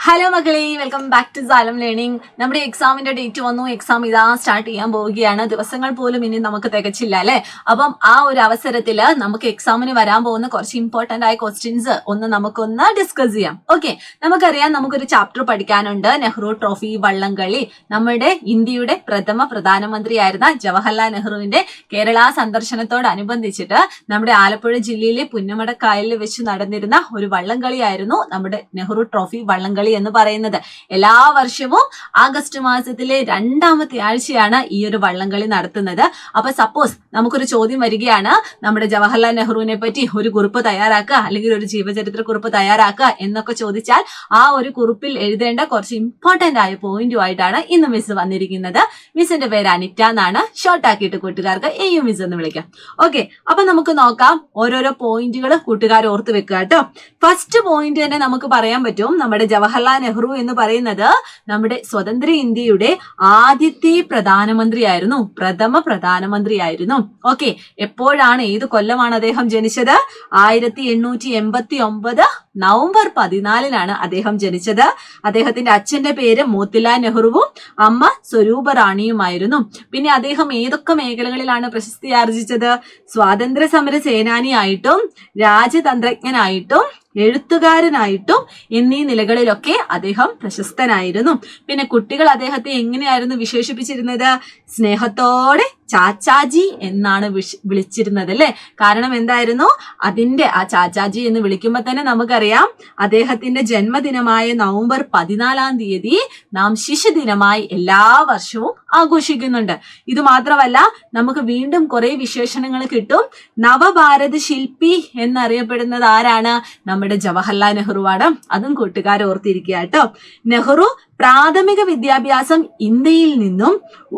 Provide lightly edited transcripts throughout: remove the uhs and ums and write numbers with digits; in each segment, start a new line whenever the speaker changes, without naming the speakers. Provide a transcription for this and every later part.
Hello മക്കളെ, welcome back to സാലം learning. നമ്മുടെ എക്സാമിന്റെ ഡേറ്റ് വന്നു. എക്സാം ഇതാ സ്റ്റാർട്ട് ചെയ്യാൻ പോവുകയാണ്. ദിവസങ്ങൾ പോലും ഇനി നമുക്ക് തികച്ചില്ല അല്ലെ. അപ്പം ആ ഒരു അവസരത്തില് നമുക്ക് എക്സാമിന് വരാൻ പോകുന്ന കുറച്ച് ഇമ്പോർട്ടന്റ് ആയ ക്വസ്റ്റ്യൻസ് നമുക്കൊന്ന് ഡിസ്കസ് ചെയ്യാം. ഓക്കെ, നമുക്കറിയാം നമുക്കൊരു ചാപ്റ്റർ പഠിക്കാനുണ്ട്. നെഹ്റു ട്രോഫി വള്ളംകളി. നമ്മുടെ ഇന്ത്യയുടെ പ്രഥമ പ്രധാനമന്ത്രിയായിരുന്ന ജവഹർലാൽ നെഹ്റുവിന്റെ കേരള സന്ദർശനത്തോടനുബന്ധിച്ചിട്ട് നമ്മുടെ ആലപ്പുഴ ജില്ലയിലെ പുന്നമടക്കായലിൽ വെച്ച് നടന്നിരുന്ന ഒരു വള്ളംകളിയായിരുന്നു നമ്മുടെ നെഹ്റു ട്രോഫി വള്ളംകളി എന്ന് പറയുന്നത്. എല്ലാ വർഷവും ആഗസ്റ്റ് മാസത്തിലെ 2ാമത്തെ ആഴ്ചയാണ് ഈ ഒരു വള്ളംകളി നടത്തുന്നത്. അപ്പൊ സപ്പോസ് നമുക്കൊരു ചോദ്യം വരികയാണ്, നമ്മുടെ ജവഹർലാൽ നെഹ്റുവിനെ പറ്റി ഒരു കുറിപ്പ് തയ്യാറാക്കുക അല്ലെങ്കിൽ ഒരു ജീവചരിത്ര കുറിപ്പ് തയ്യാറാക്കുക എന്നൊക്കെ ചോദിച്ചാൽ ആ ഒരു കുറിപ്പിൽ എഴുതേണ്ട കുറച്ച് ഇമ്പോർട്ടന്റ് ആയ പോയിന്റുമായിട്ടാണ് ഇന്ന് മിസ് വന്നിരിക്കുന്നത്. മിസ്സിന്റെ പേര് അനിറ്റ എന്നാണ്. ഷോർട്ട് ആക്കിയിട്ട് കൂട്ടുകാർക്ക് എയും മിസ് എന്ന് വിളിക്കാം. ഓക്കെ, അപ്പൊ നമുക്ക് നോക്കാം. ഓരോരോ പോയിന്റുകൾ കൂട്ടുകാർ ഓർത്ത് വെക്കുക കേട്ടോ. ഫസ്റ്റ് പോയിന്റ് തന്നെ നമുക്ക് പറയാൻ പറ്റും, നമ്മുടെ ജവഹർലാൽ നെഹ്റു എന്ന് പറയുന്നത് നമ്മുടെ സ്വതന്ത്ര ഇന്ത്യയുടെ ആദ്യത്തെ പ്രധാനമന്ത്രിയായിരുന്നു, പ്രഥമ പ്രധാനമന്ത്രിയായിരുന്നു. ഓക്കെ, എപ്പോഴാണ്, ഏത് കൊല്ലമാണ് അദ്ദേഹം ജനിച്ചത്? 1889 നവംബർ 14 അദ്ദേഹം ജനിച്ചത്. അദ്ദേഹത്തിന്റെ അച്ഛന്റെ പേര് മോത്തിലാൽ നെഹ്റുവും അമ്മ സ്വരൂപ റാണിയുമായിരുന്നു. പിന്നെ അദ്ദേഹം ഏതൊക്കെ മേഖലകളിലാണ് പ്രശസ്തി ആർജിച്ചത്? സ്വാതന്ത്ര്യ സമര സേനാനിയായിട്ടും രാജതന്ത്രജ്ഞനായിട്ടും എഴുത്തുകാരനായിട്ടും എന്നീ നിലകളിലൊക്കെ അദ്ദേഹം പ്രശസ്തനായിരുന്നു. പിന്നെ കുട്ടികൾ അദ്ദേഹത്തെ എങ്ങനെയായിരുന്നു വിശേഷിപ്പിച്ചിരുന്നത്? സ്നേഹത്തോടെ ചാച്ചാജി എന്നാണ് വിളിച്ചിരുന്നത് അല്ലെ. കാരണം എന്തായിരുന്നു? അതിന്റെ ആ ചാച്ചാജി എന്ന് വിളിക്കുമ്പോൾ തന്നെ നമുക്കറിയാം അദ്ദേഹത്തിന്റെ ജന്മദിനമായ നവംബർ 14 നാം ശിശുദിനമായി എല്ലാ വർഷവും ആഘോഷിക്കുന്നുണ്ട്. ഇത് മാത്രമല്ല, നമുക്ക് വീണ്ടും കുറെ വിശേഷണങ്ങൾ കിട്ടും. നവഭാരത ശില്പി എന്നറിയപ്പെടുന്നത് ആരാണ്? നമ്മുടെ ജവഹർലാൽ നെഹ്റുവാണ്. അതും കൂട്ടുകാർ ഓർത്തിരിക്കുക കേട്ടോ. നെഹ്റു പ്രാഥമിക വിദ്യാഭ്യാസം ഇന്ത്യയിൽ നിന്നും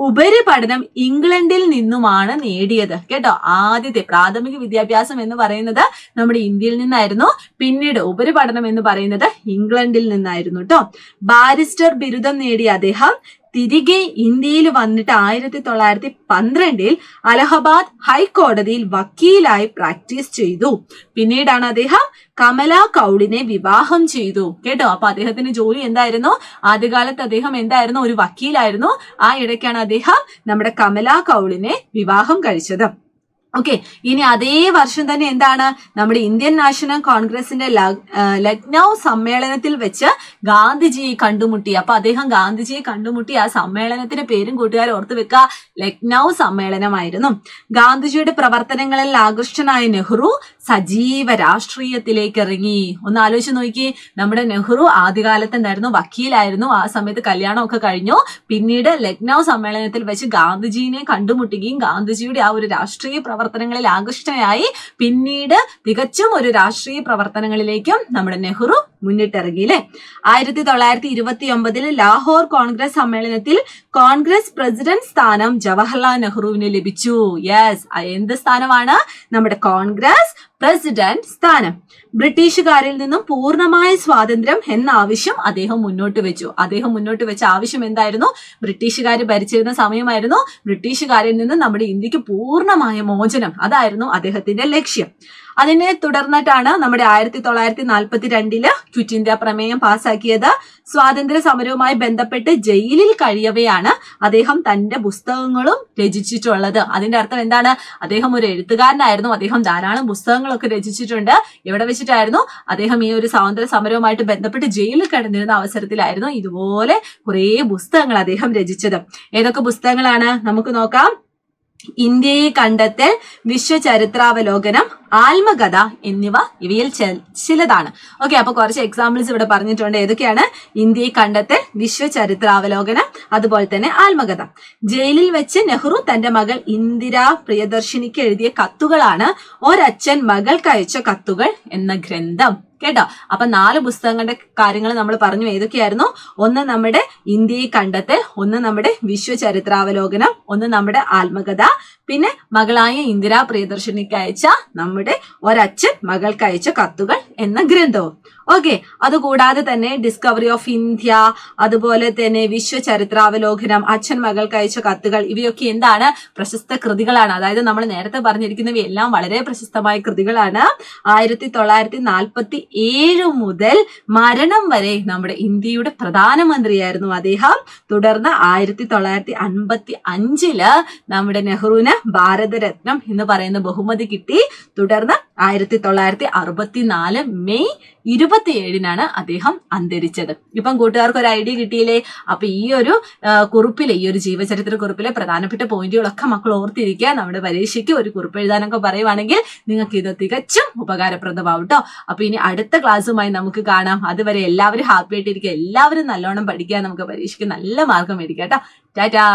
ഉപരിപഠനം ഇംഗ്ലണ്ടിൽ നിന്നുമാണ് നേടിയത് കേട്ടോ. ആദ്യത്തെ പ്രാഥമിക വിദ്യാഭ്യാസം എന്ന് പറയുന്നത് നമ്മുടെ ഇന്ത്യയിൽ നിന്നായിരുന്നു. പിന്നീട് ഉപരിപഠനം എന്ന് പറയുന്നത് ഇംഗ്ലണ്ടിൽ നിന്നായിരുന്നു കേട്ടോ. ബാരിസ്റ്റർ ബിരുദം നേടിയ അദ്ദേഹം തിരികെ ഇന്ത്യയിൽ വന്നിട്ട് 1912 അലഹബാദ് ഹൈക്കോടതിയിൽ വക്കീലായി പ്രാക്ടീസ് ചെയ്തു. പിന്നീടാണ് അദ്ദേഹം കമല കൗളിനെ വിവാഹം ചെയ്തു കേട്ടോ. അപ്പൊ അദ്ദേഹത്തിന്റെ ജോലി എന്തായിരുന്നു? ആദ്യകാലത്ത് അദ്ദേഹം എന്തായിരുന്നു? ഒരു വക്കീലായിരുന്നു. ആ ഇടയ്ക്കാണ് അദ്ദേഹം നമ്മുടെ കമല കൗളിനെ വിവാഹം കഴിച്ചത്. ഓക്കെ, ഇനി അതേ വർഷം തന്നെ എന്താണ്? നമ്മുടെ ഇന്ത്യൻ നാഷണൽ കോൺഗ്രസിന്റെ ലക്നൗ സമ്മേളനത്തിൽ വെച്ച് ഗാന്ധിജിയെ കണ്ടുമുട്ടി. അപ്പൊ അദ്ദേഹം ഗാന്ധിജിയെ കണ്ടുമുട്ടി. ആ സമ്മേളനത്തിന്റെ പേരും കൂട്ടുകാർ ഓർത്ത് വെക്കുക, ലക്നൗ സമ്മേളനമായിരുന്നു. ഗാന്ധിജിയുടെ പ്രവർത്തനങ്ങളിൽ ആകൃഷ്ടനായ നെഹ്റു സജീവ രാഷ്ട്രീയത്തിലേക്ക് ഇറങ്ങി. ഒന്ന് ആലോചിച്ച് നോക്കി, നമ്മുടെ നെഹ്റു ആദ്യകാലത്ത് എന്തായിരുന്നു? വക്കീലായിരുന്നു. ആ സമയത്ത് കല്യാണമൊക്കെ കഴിഞ്ഞു. പിന്നീട് ലക്നൗ സമ്മേളനത്തിൽ വെച്ച് ഗാന്ധിജിയെ കണ്ടുമുട്ടുകയും ഗാന്ധിജിയുടെ ആ ഒരു രാഷ്ട്രീയ പ്രവർത്തനങ്ങളിൽ ആകൃഷ്ടനായി. പിന്നീട് തികച്ചും ഒരു രാഷ്ട്രീയ പ്രവർത്തനങ്ങളിലേക്കും നമ്മുടെ നെഹ്റു മുന്നിട്ടിറങ്ങി അല്ലെ. 1929 ലാഹോർ കോൺഗ്രസ് സമ്മേളനത്തിൽ കോൺഗ്രസ് പ്രസിഡന്റ് സ്ഥാനം ജവഹർലാൽ നെഹ്റുവിന് ലഭിച്ചു. യെസ്, എന്ത് സ്ഥാനമാണ്? നമ്മുടെ കോൺഗ്രസ് പ്രസിഡന്റ് സ്ഥാനം. ബ്രിട്ടീഷുകാരിൽ നിന്നും പൂർണ്ണമായ സ്വാതന്ത്ര്യം എന്ന ആവശ്യം അദ്ദേഹം മുന്നോട്ട് വെച്ചു. അദ്ദേഹം മുന്നോട്ട് വെച്ച ആവശ്യം എന്തായിരുന്നു? ബ്രിട്ടീഷുകാർ ഭരിച്ചിരുന്ന സമയമായിരുന്നു. ബ്രിട്ടീഷുകാരിൽ നിന്ന് നമ്മുടെ ഇന്ത്യക്ക് പൂർണ്ണമായ മോചനം, അതായിരുന്നു അദ്ദേഹത്തിന്റെ ലക്ഷ്യം. അതിനെ തുടർന്നിട്ടാണ് നമ്മുടെ 1942 ക്വിറ്റ് ഇന്ത്യ പ്രമേയം പാസാക്കിയത്. സ്വാതന്ത്ര്യ സമരവുമായി ബന്ധപ്പെട്ട് ജയിലിൽ കഴിയവെയാണ് അദ്ദേഹം തന്റെ പുസ്തകങ്ങളും രചിച്ചിട്ടുള്ളത്. അതിന്റെ അർത്ഥം എന്താണ്? അദ്ദേഹം ഒരു എഴുത്തുകാരനായിരുന്നു. അദ്ദേഹം ധാരാളം പുസ്തകങ്ങളൊക്കെ രചിച്ചിട്ടുണ്ട്. എവിടെ വെച്ചിട്ടായിരുന്നു? അദ്ദേഹം ഈ ഒരു സ്വാതന്ത്ര്യ സമരവുമായിട്ട് ബന്ധപ്പെട്ട് ജയിലിൽ കിടന്നിരുന്ന അവസരത്തിലായിരുന്നു ഇതുപോലെ കുറെ പുസ്തകങ്ങൾ അദ്ദേഹം രചിച്ചത്. ഏതൊക്കെ പുസ്തകങ്ങളാണ്? നമുക്ക് നോക്കാം. ഇന്ത്യയെ കണ്ടെത്തൽ, വിശ്വചരിത്രാവലോകനം, ആത്മകഥ എന്നിവ ഇവയിൽ ചിലതാണ്. ഓക്കെ, അപ്പൊ കുറച്ച് എക്സാമ്പിൾസ് ഇവിടെ പറഞ്ഞിട്ടുണ്ട്. ഏതൊക്കെയാണ്? ഇന്ത്യയെ കണ്ടെത്തൽ, വിശ്വചരിത്രാവലോകനം, അതുപോലെ തന്നെ ആത്മകഥ. ജയിലിൽ വെച്ച് നെഹ്റു തന്റെ മകൾ ഇന്ദിരാ പ്രിയദർശിനിക്ക് എഴുതിയ കത്തുകളാണ് ഒരച്ഛൻ മകൾക്ക് അയച്ച കത്തുകൾ എന്ന ഗ്രന്ഥം കേട്ടോ. അപ്പൊ 4 പുസ്തകങ്ങളുടെ കാര്യങ്ങൾ നമ്മൾ പറഞ്ഞു. ഏതൊക്കെയായിരുന്നു? ഒന്ന് നമ്മുടെ ഇന്ത്യയെ കണ്ടെത്തൽ, ഒന്ന് നമ്മുടെ വിശ്വചരിത്രാവലോകനം, ഒന്ന് നമ്മുടെ ആത്മകഥ, പിന്നെ മകളായ ഇന്ദിരാ പ്രിയദർശിനിക്ക് അയച്ച നമ്മുടെ ഒരച്ഛൻ മകൾക്ക് അയച്ച കത്തുകൾ എന്ന ഗ്രന്ഥവും. ഓക്കെ, അതുകൂടാതെ തന്നെ ഡിസ്കവറി ഓഫ് ഇന്ത്യ, അതുപോലെ തന്നെ വിശ്വചരിത്രാവലോകനം, അച്ഛൻ മകൾക്ക് അയച്ച കത്തുകൾ, ഇവയൊക്കെ എന്താണ്? പ്രശസ്ത കൃതികളാണ്. അതായത് നമ്മൾ നേരത്തെ പറഞ്ഞിരിക്കുന്നവയെല്ലാം വളരെ പ്രശസ്തമായ കൃതികളാണ്. 1947 1947 മുതൽ മരണം വരെ നമ്മുടെ ഇന്ത്യയുടെ പ്രധാനമന്ത്രിയായിരുന്നു അദ്ദേഹം. തുടർന്ന് 1955 നമ്മുടെ നെഹ്റുവിന് ഭാരതരത്നം എന്ന് പറയുന്ന ബഹുമതി കിട്ടി. തുടർന്ന് 1964 മെയ് 27 അദ്ദേഹം അന്തരിച്ചത്. ഇപ്പം കൂട്ടുകാർക്ക് ഒരു ഐഡിയ കിട്ടിയില്ലേ? അപ്പൊ ഈ ഒരു കുറിപ്പിലെ, ഈ ഒരു ജീവചരിത്ര കുറിപ്പിലെ പ്രധാനപ്പെട്ട പോയിന്റുകളൊക്കെ മക്കൾ ഓർത്തിരിക്കുക. നമ്മുടെ പരീക്ഷയ്ക്ക് ഒരു കുറിപ്പ് എഴുതാനൊക്കെ പറയുവാണെങ്കിൽ നിങ്ങൾക്ക് ഇത് തികച്ചും ഉപകാരപ്രദമാവും കേട്ടോ. അപ്പൊ ഇനി അടുത്ത ക്ലാസ്സുമായി നമുക്ക് കാണാം. അതുവരെ എല്ലാവരും ഹാപ്പി ആയിട്ടിരിക്കുക, എല്ലാവരും നല്ലോണം പഠിക്കുക, നമുക്ക് പരീക്ഷയ്ക്ക് നല്ല മാർക്ക് മേടിക്കാം കേട്ടോ. ടാറ്റാ.